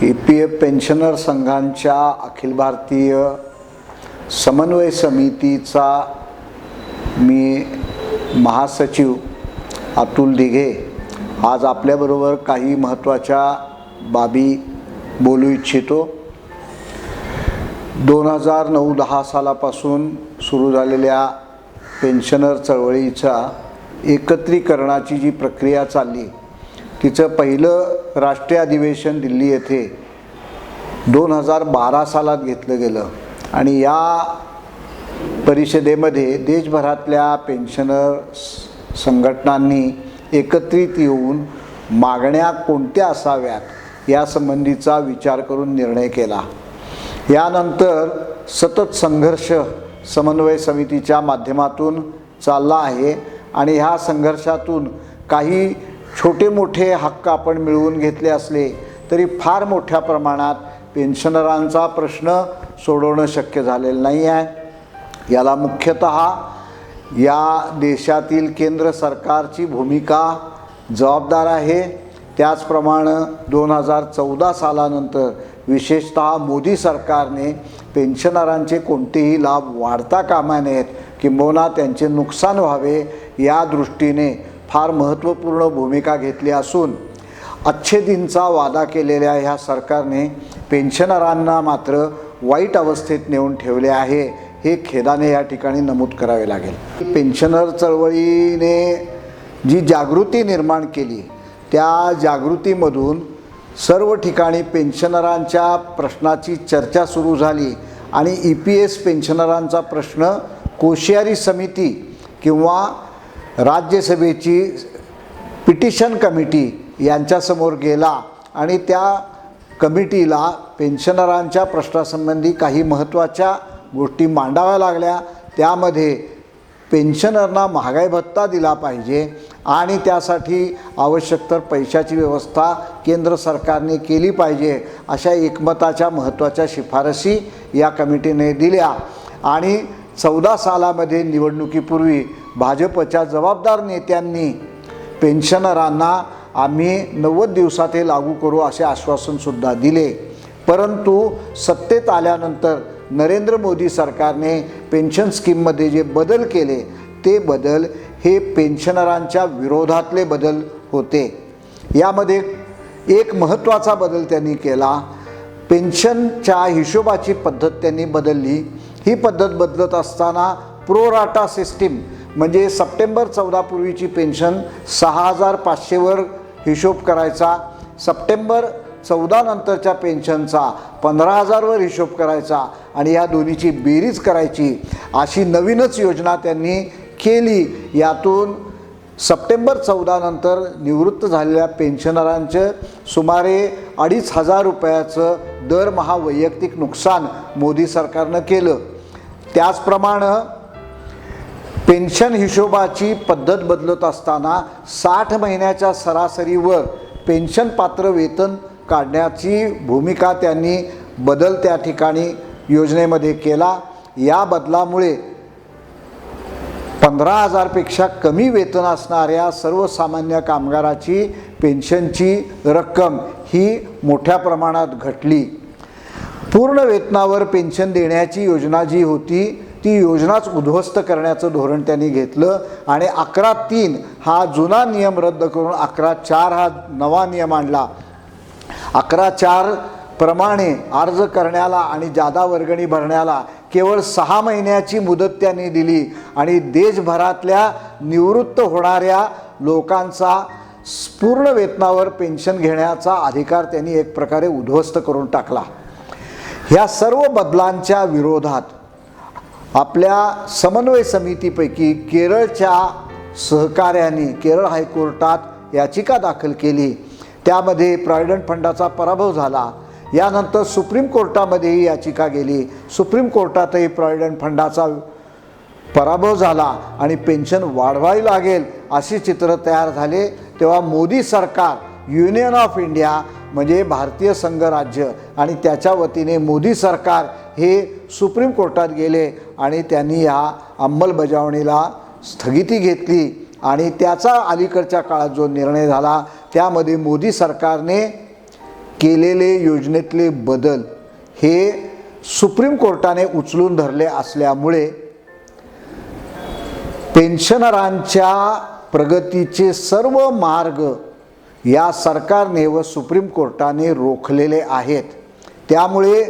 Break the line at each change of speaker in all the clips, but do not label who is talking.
EPF pensioner संघांच्या अखिल भारतीय समन्वय समितीचा मी महासचिव अतुल दिघे आज आपल्याबरोबर काही महत्त्वाच्या बाबी बोलू इच्छितो। 2009-10 सालापासून सुरू झालेल्या पेन्शनर चळवळीचा एकत्रीकरणाची जी प्रक्रिया चालली तिचं पहिलं राष्ट्रीय अधिवेशन दिल्ली येथे 2012 सालात घेतलं गेलं आणि या परिषदेमध्ये देशभरातल्या पेन्शनर संघटनांनी एकत्रित येऊन मागण्या कोणत्या असाव्यात यासंबंधीचा विचार करून निर्णय केला। यानंतर सतत संघर्ष समन्वय समितीच्या माध्यमातून चालला आहे आणि ह्या संघर्षातून काही छोटे मोठे हक्क आपण मिळवून घेतले असले तरी फार मोठ्या प्रमाणात पेन्शनरांचा प्रश्न सोडवणं शक्य झालेलं नाही आहे। याला मुख्यतः या देशातील केंद्र सरकारची भूमिका जबाबदार आहे। त्याचप्रमाणे 2014 सालानंतर विशेषतः मोदी सरकारने पेन्शनरांचे कोणतेही लाभ वाढता कामा नयेत किंबहुना त्यांचे नुकसान व्हावे या दृष्टीने फार महत्त्वपूर्ण भूमिका घेतली असून अच्छेदींचा वादा केलेल्या ह्या सरकारने पेन्शनरांना मात्र वाईट अवस्थेत नेऊन ठेवले आहे, हे खेदाने या ठिकाणी नमूद करावे लागेल। पेन्शनर चळवळीने जी जागृती निर्माण केली त्या जागृतीमधून सर्व ठिकाणी पेन्शनरांच्या प्रश्नाची चर्चा सुरू झाली आणि EPS पेन्शनरांचा प्रश्न कोश्यारी समिती किंवा राज्यसभेची पिटिशन कमिटी यांच्यासमोर गेला आणि त्या कमिटीला पेन्शनरांच्या प्रश्नासंबंधी काही महत्त्वाच्या गोष्टी मांडाव्या लागल्या। त्यामध्ये पेन्शनरना महागाई भत्ता दिला पाहिजे आणि त्यासाठी आवश्यक तर पैशाची व्यवस्था केंद्र सरकारने केली पाहिजे अशा एकमताच्या महत्त्वाच्या शिफारसी या कमिटीने दिल्या आणि 14 सालामध्ये निवडणुकीपूर्वी भाजपच्या जबाबदार नेत्यांनी पेन्शनरांना आम्ही 90 दिवसात हे लागू करू असे आश्वासनसुद्धा दिले। परंतु सत्तेत आल्यानंतर नरेंद्र मोदी सरकारने पेन्शन स्कीममध्ये जे बदल केले ते बदल हे पेन्शनरांच्या विरोधातले बदल होते। यामध्ये एक महत्त्वाचा बदल त्यांनी केला, पेन्शनच्या हिशोबाची पद्धत त्यांनी बदलली। ही पद्धत बदलत असताना प्रोराटा सिस्टीम म्हणजे सप्टेंबर 14 पूर्वीची पेन्शन 6500 वर हिशोब करायचा, सप्टेंबर 14 नंतरच्या पेन्शनचा 15000 वर हिशोब करायचा आणि या दोन्हीची बेरीज करायची अशी नवीनच योजना त्यांनी केली। यातून सप्टेंबर 14 नंतर निवृत्त झालेल्या पेन्शनरांचे सुमारे 2500 रुपयाचं दरमहा वैयक्तिक नुकसान मोदी सरकारनं केलं। त्याचप्रमाणे पेन्शन हिशोबाची पद्धत बदलत असताना 60 महिन्याच्या सरासरीवर पेन्शन पात्र वेतन काढण्याची भूमिका त्यांनी बदल त्या ठिकाणी योजनेमध्ये केला। या बदलामुळे 15,000 पेक्षा कमी वेतन असणाऱ्या सर्वसामान्य कामगाराची पेन्शनची रक्कम ही मोठ्या प्रमाणात घटली। पूर्ण वेतनावर पेन्शन देण्याची योजना जी होती ती योजनाच उद्ध्वस्त करण्याचं धोरण त्यांनी घेतलं आणि 11-3 हा जुना नियम रद्द करून 11-4 हा नवा नियम आणला। 11-4 प्रमाणे अर्ज करण्याला आणि जादा वर्गणी भरण्याला केवळ 6 महिन्याची मुदत त्यांनी दिली आणि देशभरातल्या निवृत्त होणाऱ्या लोकांचा पूर्ण वेतनावर पेन्शन घेण्याचा अधिकार त्यांनी एक प्रकारे उद्ध्वस्त करून टाकला। ह्या सर्व बदलांच्या विरोधात आपल्या समन्वय समितीपैकी केरळच्या सहकार्याने केरळ हायकोर्टात याचिका दाखल केली। त्यामध्ये प्रॉव्हिडंट फंडाचा पराभव झाला। यानंतर सुप्रीम कोर्टामध्येही याचिका गेली, सुप्रीम कोर्टातही प्रॉव्हिडंट फंडाचा पराभव झाला आणि पेन्शन वाढवावी लागेल असे चित्र तयार झाले। तेव्हा मोदी सरकार, युनियन ऑफ इंडिया म्हणजे भारतीय संघराज्य आणि त्याच्या वतीने मोदी सरकार हे सुप्रीम कोर्टात गेले आणि त्यांनी ह्या अंमलबजावणीला स्थगिती घेतली आणि त्याचा अलीकडच्या काळात जो निर्णय झाला त्यामध्ये मोदी सरकारने केलेले योजनेतले बदल हे सुप्रीम कोर्टाने उचलून धरले असल्यामुळे पेन्शनरांच्या प्रगतीचे सर्व मार्ग या सरकारने व सुप्रीम कोर्टाने रोखलेले आहेत. त्यामुळे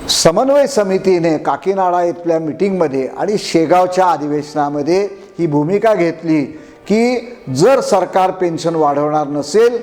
समन्वय समितीने काकीनाडा इथल्या मीटिंगमध्ये आणि शेगावच्या अधिवेशनामध्ये ही भूमिका घेतली की जर सरकार पेन्शन वाढवणार नसेल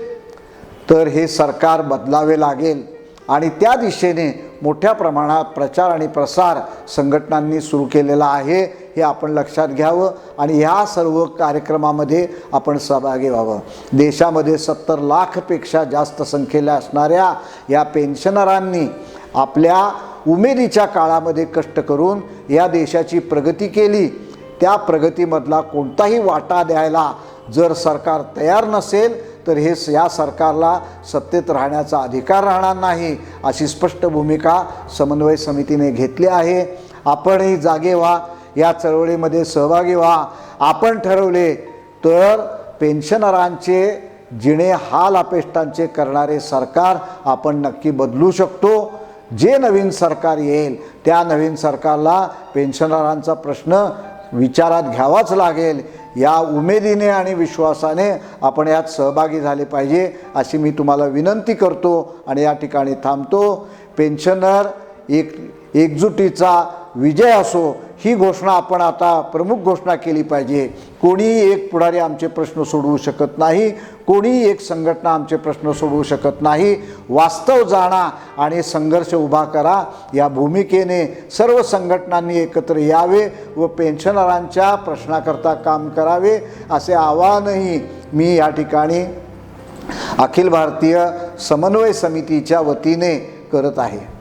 तर हे सरकार बदलावे लागेल आणि त्या दिशेने मोठ्या प्रमाणात प्रचार आणि प्रसार संघटनांनी सुरू केलेला आहे. हे आपण लक्षात घ्यावं आणि ह्या सर्व कार्यक्रमामध्ये आपण सहभागी व्हावं. देशामध्ये 70 लाखपेक्षा जास्त संख्येला असणाऱ्या या पेन्शनरांनी आपल्या उमेदीच्या काळामध्ये कष्ट करून या देशाची प्रगती केली. त्या प्रगतीमधला कोणताही वाटा द्यायला जर सरकार तयार नसेल तर हे या सरकारला सत्तेत राहण्याचा अधिकार राहणार नाही, अशी स्पष्ट भूमिका समन्वय समितीने घेतली आहे. आपणही जागे व्हा, या चळवळीमध्ये सहभागी व्हा. आपण ठरवले तर पेन्शनरांचे जिणे हाल अपेष्टांचे करणारे सरकार आपण नक्की बदलू शकतो. जे नवीन सरकार येईल त्या नवीन सरकारला पेन्शनरांचा प्रश्न विचारात घ्यावाच लागेल. या उमेदीने आणि विश्वासाने आपण यात सहभागी झाले पाहिजे अशी मी तुम्हाला विनंती करतो आणि या ठिकाणी थांबतो. पेन्शनर एकजुटीचा विजय असो ही घोषणा आपण आता प्रमुख घोषणा केली पाहिजे. कोणीही एक पुढारी आमचे प्रश्न सोडवू शकत नाही, कोणीही एक संघटना आमचे प्रश्न सोडवू शकत नाही. वास्तव जाणा आणि संघर्ष उभा करा या भूमिकेने सर्व संघटनांनी एकत्र यावे व पेन्शनरांच्या प्रश्नाकरता काम करावे असे आवाहनही मी या ठिकाणी अखिल भारतीय समन्वय समितीच्या वतीने करत आहे.